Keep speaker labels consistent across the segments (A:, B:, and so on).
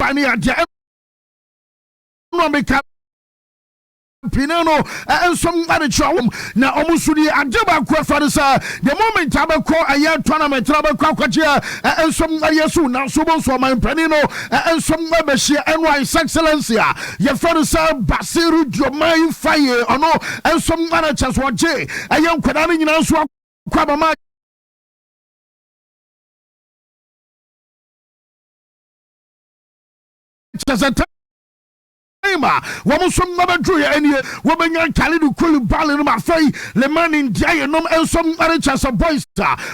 A: bani adia no make Pinano and some other chum now almost the Adaba Quafansa the moment Tabaco a year tournament Tabaquatia and some Ayasu now so for my Penino and some Mabashia and Wise Excellencia your father Basiru Jomai Fire or no and some managers what J a young Quadani in Answa Quabama woman some never drew any woman young Kalidu Kulu Ball in my face, the man in Giant and some other chance of boys.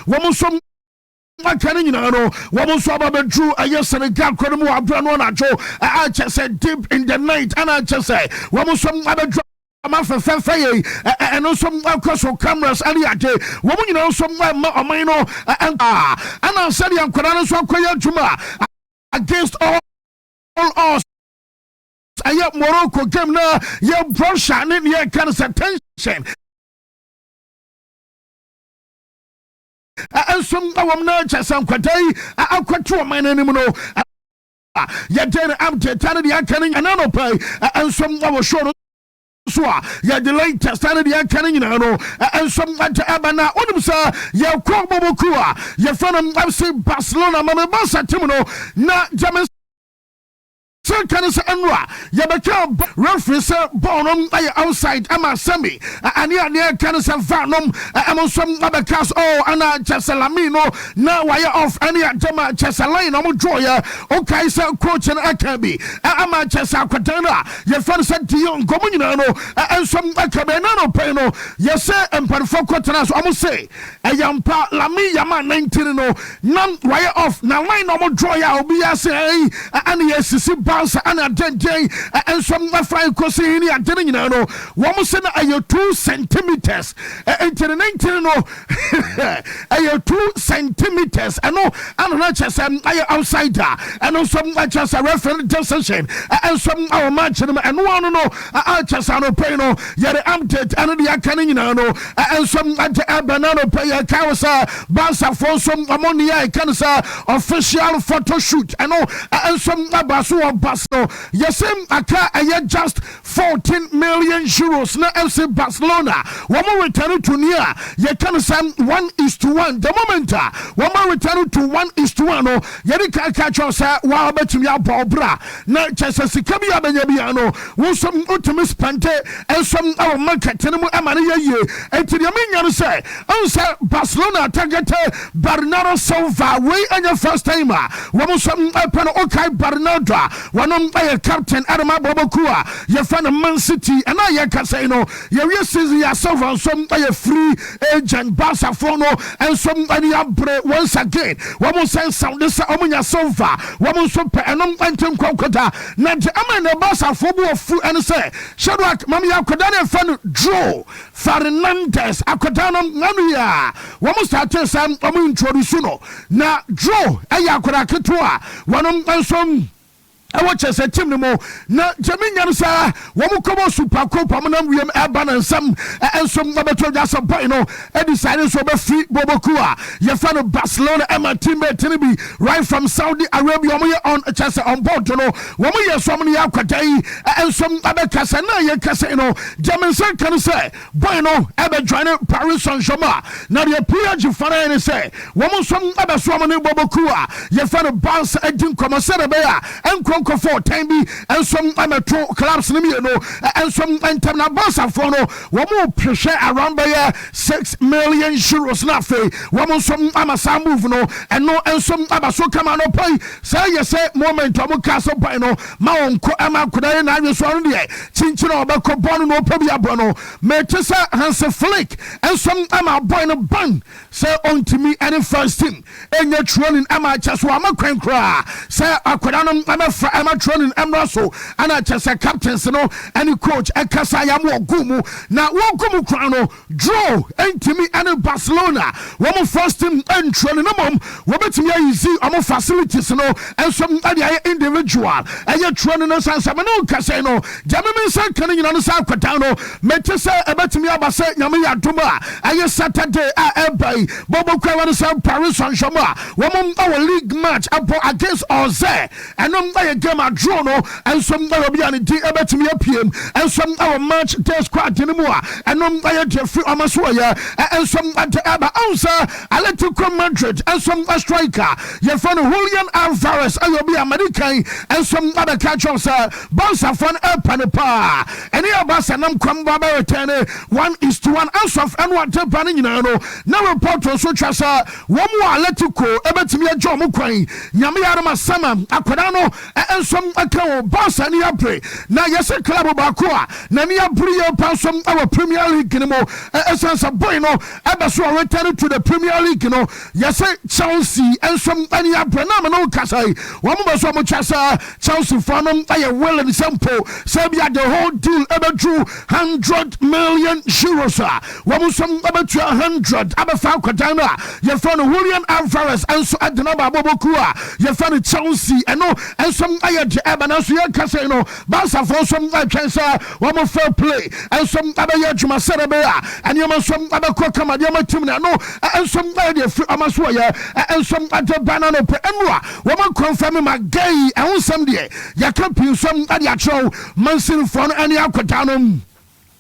A: Woman some Canning, woman saw Baba Drew a yes and a gap Kodamu Abranona Joe. I just said deep in the night, and I just say, woman some other draw. And also some across cameras day. Woman, some Mino and I said, young Kodana Swaka Juma against all odds. I have Morocco game now, your brush and in your kind of attention. And some of them not just some quantity, I'll quit to a man anymore. Yet then I'm telling the canning and I pay, and some of our short. So, ya the latest standard ya canning and some at Abana, Odumsa, ya Kwabokua, your friend of Barcelona, Mamasa Timono, not James. So can I say Enra? Yabaka reference bonum outside Ama Semi and near Canasa Vanum among some other cast Anna Chesalamino now wire off any Jama Chesalino Joya okay so coach and Akabi Ama Chesakatana your friend said to you Gomunano and some Akabenano Peno yes sir and Panfocotanas almost say a young pa Lami Yama 19 none wire off now line no Joya will be as and yes and a dead day and some fire cosini and telling you know 2 centimeters into the 19 2 centimeters I know and not just outsider and also just a reference decision and some our match and one no I just no pay no yet I'm dead and the canning you know and some banana pay a causa Barca for some ammonia cancer official photo shoot I know and some basu Barcelona yes aka just 14 million euros na FC Barcelona one more return to near you can say 1:1 the moment one more return to 1:1 no you can catch us wa betumi abobra na chese sikabi abanya no wo some Wontumi spente and some our market no amane ye enti de menya no say answer Barcelona target Bernardo Silva we anya first time wo some pen okay Bernardo one captain Adama Bobokua your friend Man City and I can say no you season yourself and some free agent Barca Fono and somebody once again one more say sound this omunya Silva one more so and antum kokota na amana Barca football full and say Shadrack mami akodana fan draw Fernandez akodana nanuya one more start sam omu introduce no na draw ayakoda ketwa one some I watch as a team no more. Na Jamaican sa Wamukobo Super Copa Manam William Urban and some Nabato just a boy no and decided so be free Bobokua. Your fan of Barcelona Emma Timber Tinibi right from Saudi Arabia on a chance on board to know when we are so many Aquatai and some other Casana ya Casino. Jamaican can say boy no ever join Paris Saint-Germain. Now the appearance you find and say woman some other Swamani Bobokua. Your fan of Barca and Commissar Bea and for time be and some amateur clubs and some internal Barca for no one more pressure around by 6 million euros na fe one some amasa move no and no and some abaso come no pay say you say moment to castle by no ma onko ama kodare na aso no de chinchino obako bon no pabia bono metesa Hanse Flick and some ama boy no ban say Wontumi any first team enya training ama chaso ama kwankra say akoda no ama training emraso ana chese captains no any coach ekasa ya mo gumu na wo gumu kra no draw Wontumi and Barcelona wo first team and training no mom wo betimi ayizi am facilities no and some other individual aye training no sansa no kase no jameme san kan nyina no sa kwata no metese ebetimi abase nyame ya doma aye Saturday ebai bobo kwa no sa Paris Saint-Germain wo our league match against Oze and no game a draw no and some be an day about me PM and some our match day squad anymore and no I Jeffrey Amaswaya and some at answer Atletico Madrid and some striker your friend Julian Alvarez and you'll be American and some other catchers Barca fan up and pa and here Barca nam kwamba return 1:1 answer and what happening you know now report on so chasa one more Atletico ebetimi ajo mo kwan nyame yarama sama akoda no and some account Barca ni apre na yese club ba ko a na ni apre ye pansom our Premier League ni mo essence boy no ebeso return to the Premier League no yese Chelsea and some any apre na no kasai one mo so mo chasa Chelsea for no aye well in sample Serbia the whole deal ebetru 100 million euros one mo some ebetru 100 abefa kwadan no ye for no Julian Alvarez and so at the number Bobokua ye for the Chelsea and no and some aye ebana so ye kasai no Barca for some chance one more fair play and some abaye juma serebea and you must some abako kama dia team na no and some aye free amaso ya and some at the banana pe enwa one confirm my gay and some there ya can pin some at ya show Manson for any akotano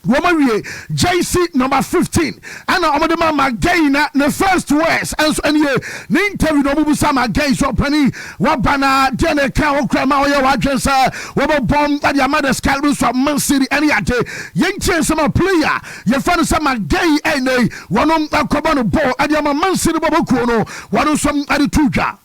A: Woman JC number 15 and I'm my gain the first words and so any interview no busa my gain so penny wabana dene ka okrama oya wadwensa wo bomb at your mother's calvin so Man City any ate yenche some player you find some my gain and one akoba no ball at your Man City boboku no one some at tuja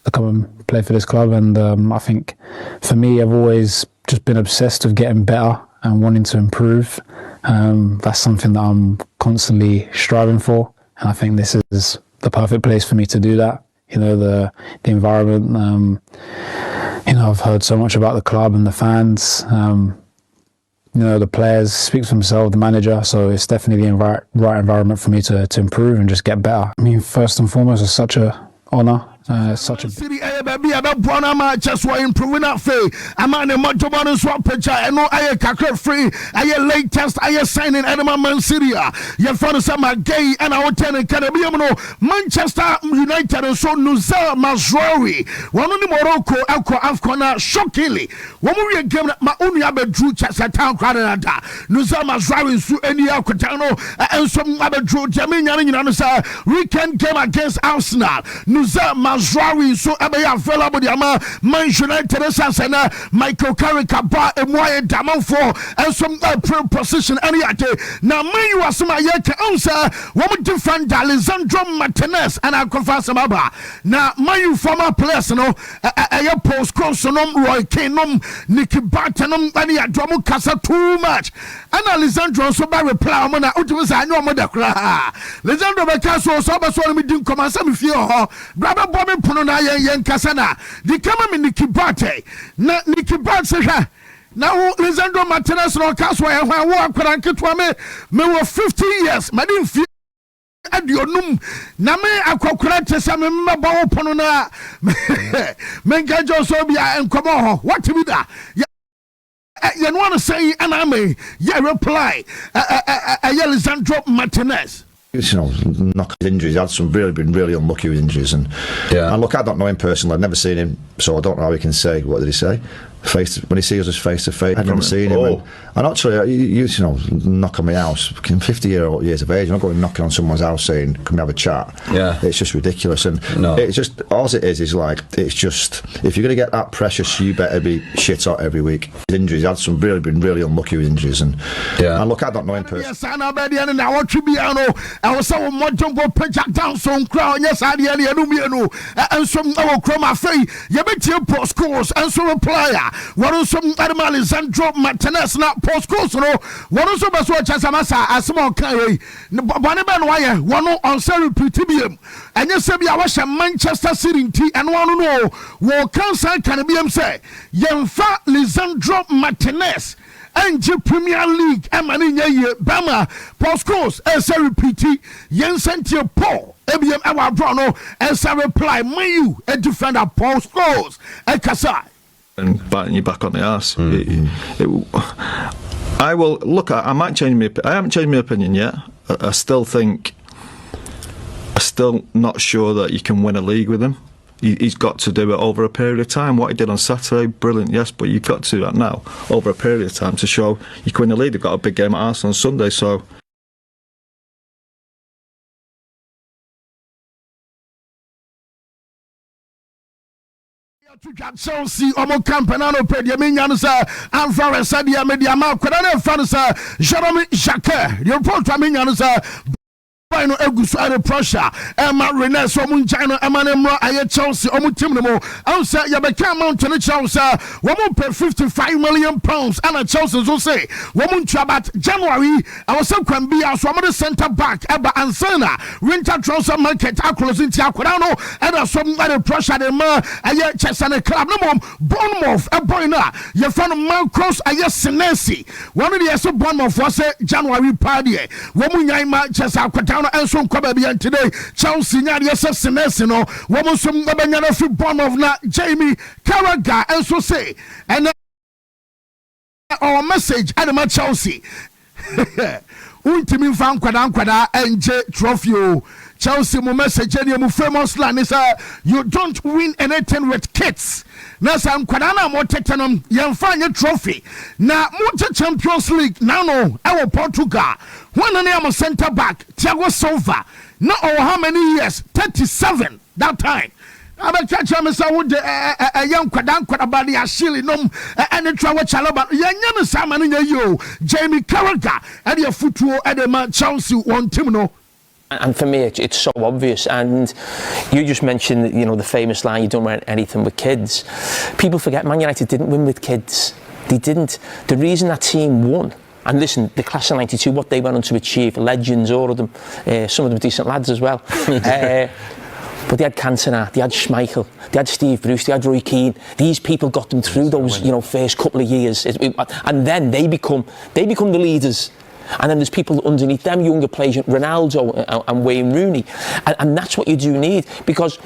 B: to come and play for this club and I think for me I've always just been obsessed with getting better and wanting to improve. That's something that I'm constantly striving for, and I think this is the perfect place for me to do that. You know, the environment. You know, I've heard so much about the club and the fans. You know, the players speak for themselves, the manager. So it's definitely the right environment for me to improve and just get better. I mean, first and foremost, it's such a honour. Such a
A: city baby about Bonama just were improving that fee. I'm on a much about a swap picture and no I a free. I latest I signing Edema Man City. Your father summer gay and our tenant Caribbean Manchester United and so Nusa Mazraoui. One on the Morocco Alco Afcona shockingly. One we game my only other drew chess at town Canada. Nusa Mazraoui su any Alcotano and some other drew Jamaican weekend game against Arsenal. Nusa Mazraoui so abaya available the ama Man United and Michael Carrick ba emwaye damon for and some position any ate na man you asema yeke answer one different Alessandro Martinez and I confess about na man you former players no a post cross no Roy Kenom Nicky Bartonum any adomo kasa too much and Alessandro so by reply na utusa anyo mo da kra Alessandro be kaso so ba so me din komasa me fie ho braba bomi pono na yen kasana di kama me Nicky Bate na Nicky Bate ha na Lisandro Martinez no kaso ya hwan wo akwara nketwa me wo 50 years ma din fie adionum na me akwakura tesa me maba wo pono na me nkajo so bia enkomo ho what be that you want to say and I may reply Lisandro Martinez.
C: You know, knock injuries. He had some been really unlucky with injuries, and look, I don't know him personally. I've never seen him, so I don't know how he can say. What did he say? When he sees us face to face, I've never seen him. And actually, you know, knock on my house. 50 years of age, I'm not going knocking on someone's house saying, "Can we have a chat?" Yeah, it's just ridiculous. And it's just all it is like it's just if you're going to get that precious, you better be shit hot every week. Injuries. He had some been really unlucky with injuries, and look, I don't know him personally.
A: Yes, I know better than I want to be. I was so much jumbo pitch down some crowd. Yes, I did. And some our chroma fee. You bet your post scores and so reply. What are some animal Lisandro Martinez not post scores? No, what are some as well as a small carry? One wire, one on Sari Putibium. And you say, I was a Manchester City tea and one no, war cancer can be say, young fat Lisandro Martinez. And Premier League, Emmanuel Bama, Postcos, as a repeat, Jensen Paul, ABM Our Bruno, as a reply, may you a defender Postcos, a Kasai.
D: And batting you back on the arse. I will look. I might change my. I haven't changed my opinion yet. I still think. I'm still not sure that you can win a league with him. he's got to do it over a period of time. What he did on Saturday, brilliant, yes, but you've got to do that now over a period of time to show you can win the league. They've got a big game at Arsenal on Sunday, so.
A: Chelsea, Omo Campanano, Pediamian, Alvarez, Sadia, Mediama, Quadana, Fanasa, Jeremy Jacquet, the report, Final Egusu pressure. Emma Renee so Munchino Emanemo aye Chelsea omutimno answer Yabeka Mountain Chelsea woman pay £55 million and Chelsea so say woman trabat January I was some can be as one centre back Eba Ansana winter transfer market across in Tiaquano and some other pressure the man aye Chelsea club no mom Bournemouth a boy na your friend Malcross aye Senesi one of the so Bournemouth was January party woman Yaima Chelsea and some Kobe today, Chelsea, yes, no, woman, some Babana fi Bournemouth na Jamie Carragher, and so say, and our message at the Chelsea. Wontumi fan kwada enje trophy. Chelsea mo message any mo famous line is you don't win anything with kids. Na san kwada na mo tetenom yemfa trophy. Na mo Champions League na no e Portugal. One na am center back Thiago Silva. Na how many years? 37 that time. Aba chacha me sa would young kwada body ashili nom any travel chalaba yanya me sa man yo Jamie Carragher and your football at the Chelsea one team no.
E: And for me, it's so obvious. And you just mentioned, the famous line, you don't win anything with kids. People forget Man United didn't win with kids. They didn't. The reason that team won, and listen, the class of 92, what they went on to achieve, legends, all of them, some of them decent lads as well. But they had Cantona, they had Schmeichel, they had Steve Bruce, they had Roy Keane. These people got them through those, first couple of years. And then they become the leaders. And then there's people underneath them, younger players, Ronaldo and Wayne Rooney. And that's what you do need. Because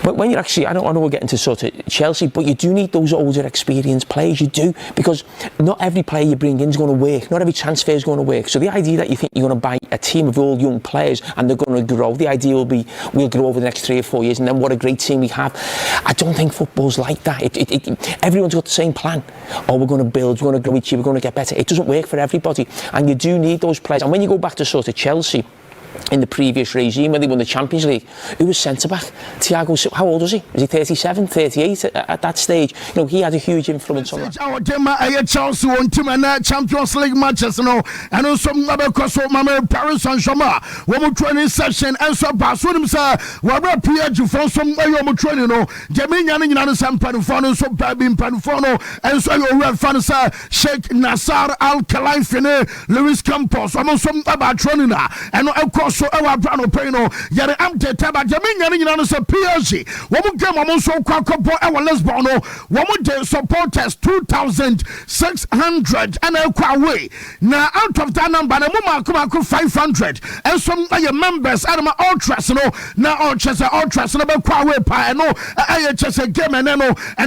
E: when you're actually, I know we're getting to sort of Chelsea, but you do need those older, experienced players. You do. Because not every player you bring in is going to work. Not every transfer is going to work. So the idea that you think you're going to buy a team of all young players and they're going to grow, the idea will be we'll grow over the next 3 or 4 years and then what a great team we have. I don't think football's like that. Everyone's got the same plan. We're going to build, we're going to grow each year, we're going to get better. It doesn't work for everybody. And you do need those players. And when you go back to sort of Chelsea in the previous regime when they won the Champions League, who was centre back? Thiago, how old was he? Was he 37, 38 at that stage? He had a huge influence on that.
A: Our team Chelsea won team and Champions League matches and also other cross Mama Paris Saint-Germain. One training session and so Barcelona were Pierre from some training Jamaican and some Panafono, so Babin Panafono, and so your fans Sheikh Nasser Al Khelaifi, Luis Campos, some about training and of course so our brand of Peno, Yare Amte Taba, Jamaican and some PSG. One game almost so Quacopo, our Lesbono, one day supporters 2,600 and a way. Now out of that number, the 500 and some of your members, Adama Ultras, now Ultras, and about Quawe Pie, IHS game and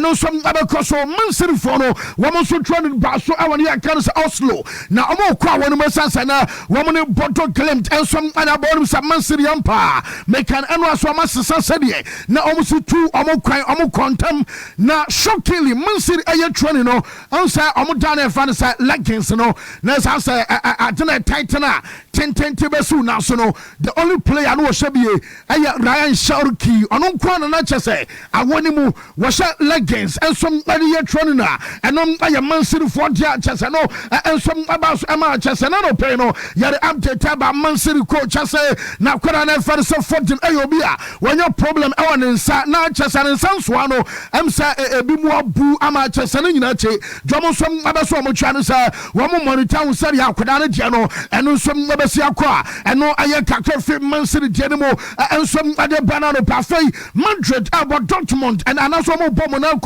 A: no some other cross or Mansell Fono, one also trying to pass so our near Kansas Oslo. Now, I'm all quite one of my sons and woman bottle claimed and some other bottoms of Mansell Empire. Make an annual so much said ye. Now, almost 2 almost quantum. Now, shockingly, Mansell Air Training, answer Omodana Fanasa Leggings, Let's answer at Titana 10 Tibesu now. So, the only player I know should be Ryan Sharky. On Kwana Nature say, I want him was leggings and some other training and I am Mansell for Chasano and some about Emma Chasano Peno. Yet I'm to Taba Mansell coach. I say, now Kwana Fanasa Fortune Ayobia. When your problem on inside now Chasan and Sanswano, I'm say a bimwa boo ama Chasan United. Drama some other so much channels, one more monitor will say Yakudana Jano and some Nabasia Qua and no Ayaka Fit Mansell Genemo and some other banana parfait. Madrid about Dortmund and another more Bomonel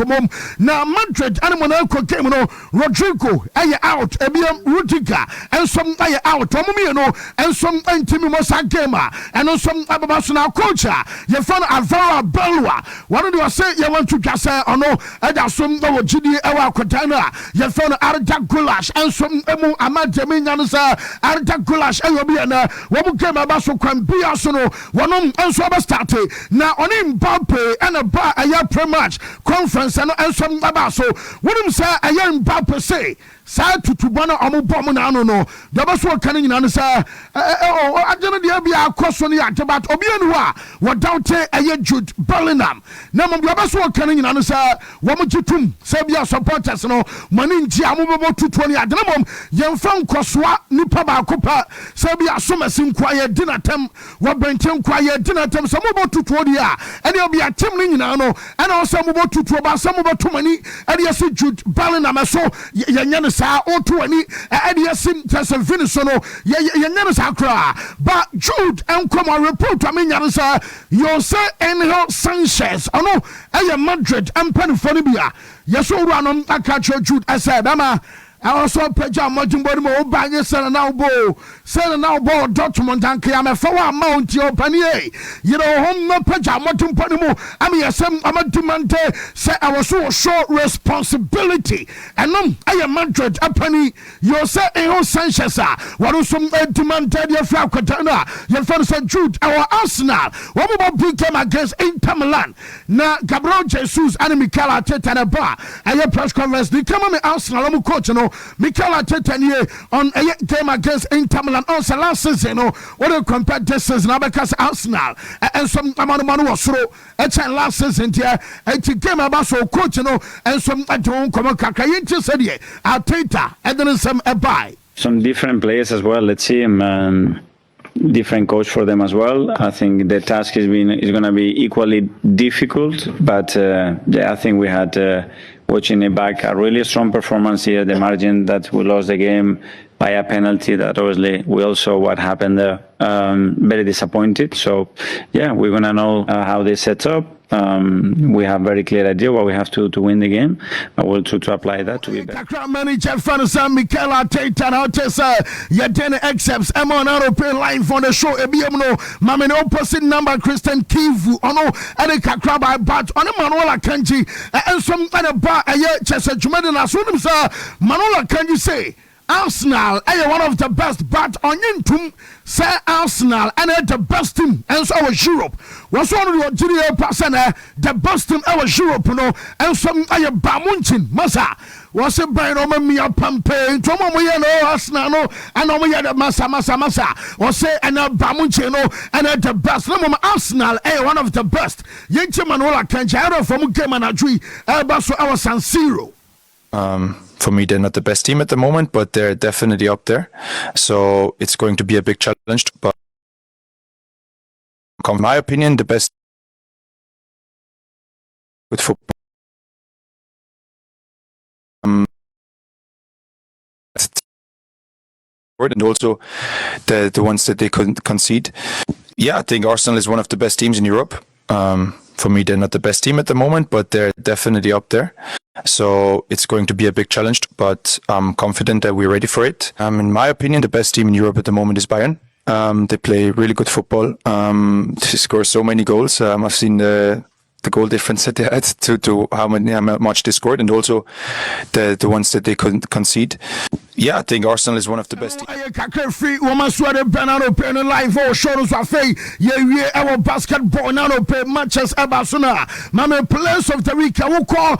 A: now Madrid and Monaco came Rodrigo out Ebiam Rudiger and some out Tomino and some Intimi sa game and also ababasuna coach ye fan Alvaro Belwa one do say ye want to just say ono eda som no gidi e wa kwatana ye fan Arda Gulash and some emu amademi nyansa Arda Gulash e obi na wo mu game abaso kwan bia so no wonom enso aba start na oni Mbappe and a ba aya pre-match conference and some abaso wonom say aya Mbappe say sa tutubana omubom na ano no daba so kan nyina no sa agene dia bia akoso ne atebat obi anu a wodawte eye Jude Bellingham na mo daba so kan nyina no sa wo mo gitum sa bia supporters no mani nti amobebo tutu ne agene mom yemfa nkosoa nipa ba akopa sa bia somasi nkwaye dinatem wo benten kwaye dinatem sa mobo tutu dia ene obi atem ne nyina no ana o sa mobo tutu ba sa mobo tumani ene se Jude Bellingham so yenya sa otuani adiasim tese finish no ye sa kra but Jude enkom report amenya sa you say Enel Sanchez ono Madrid empanifo no bia yeso ruanom akacho Jude asa dama also peja mojumbodi mo obanye sena now bo Dortmund and Kiame for one mount your panier. You know, home no peja mojumbodi mo. I mean, some amadumante say I was so short responsibility. And I am Madrid a penny. You say Enel Sanchez, what was some demanded your flower katana, your father said Jude, our Arsenal. What about big game against Inter Milan? Now, Gabriel Jesus and Mikel Arteta and a bar. And your press conference, they come on the Arsenal, I'm coach, no. Mikel Arteta on a game against Inter Milan also last season. What do you compare this season because Arsenal and some amount was through a last season here. A game about so coach and some don't come on Kakayin said here. Arteta and then some a buy.
F: Some different players as well. Let's see him. Different coach for them as well. I think the task is going to be equally difficult, but I think we had watching it back a really strong performance here. The margin that we lost the game by a penalty, that obviously we all saw what happened there. Very disappointed. So yeah, we're going to know how they set up. We have very clear idea what we have to win the game. I will to apply that to be better.
A: Manager Fanasa Mikel Arteta and Arteta Yadene accepts Emon European line for the show. Ebiemno Mamene opposite number Christian Kivu ono ene kakra by bat on Manuela Kanji and some other bar a year Chesa Jumadina Sunim sir Manuela Kanji say Arsenal are one of the best, but on Yintum say Arsenal and the best team and so was Europe. Was one of your junior person the best team was Europe, no, and some are Bamunchin Massa was a brain over me a pampe, Tomo no Arsenal no, and over the Massa or say and a Bamunchino and the best. No Arsenal are one of the best. Yenchi Manuela Kanjaro from Kemanadri, Elbaso our San Siro.
G: For me, they're not the best team at the moment, but they're definitely up there. So it's going to be a big challenge. But in my opinion, the best with football. And also the ones that they couldn't concede. Yeah, I think Arsenal is one of the best teams in Europe. For me, they're not the best team at the moment, but they're definitely up there. So it's going to be a big challenge, but I'm confident that we're ready for it. In my opinion, the best team in Europe at the moment is Bayern. They play really good football. They score so many goals. I've seen the goal difference that they had to how much they scored, and also the ones that they couldn't concede. Yeah, I think Arsenal is one of the best teams.
A: Free woman sweater banana pen live or shows of faith. Yeah, our basketball now pay matches about sooner. Mama players of the week I will call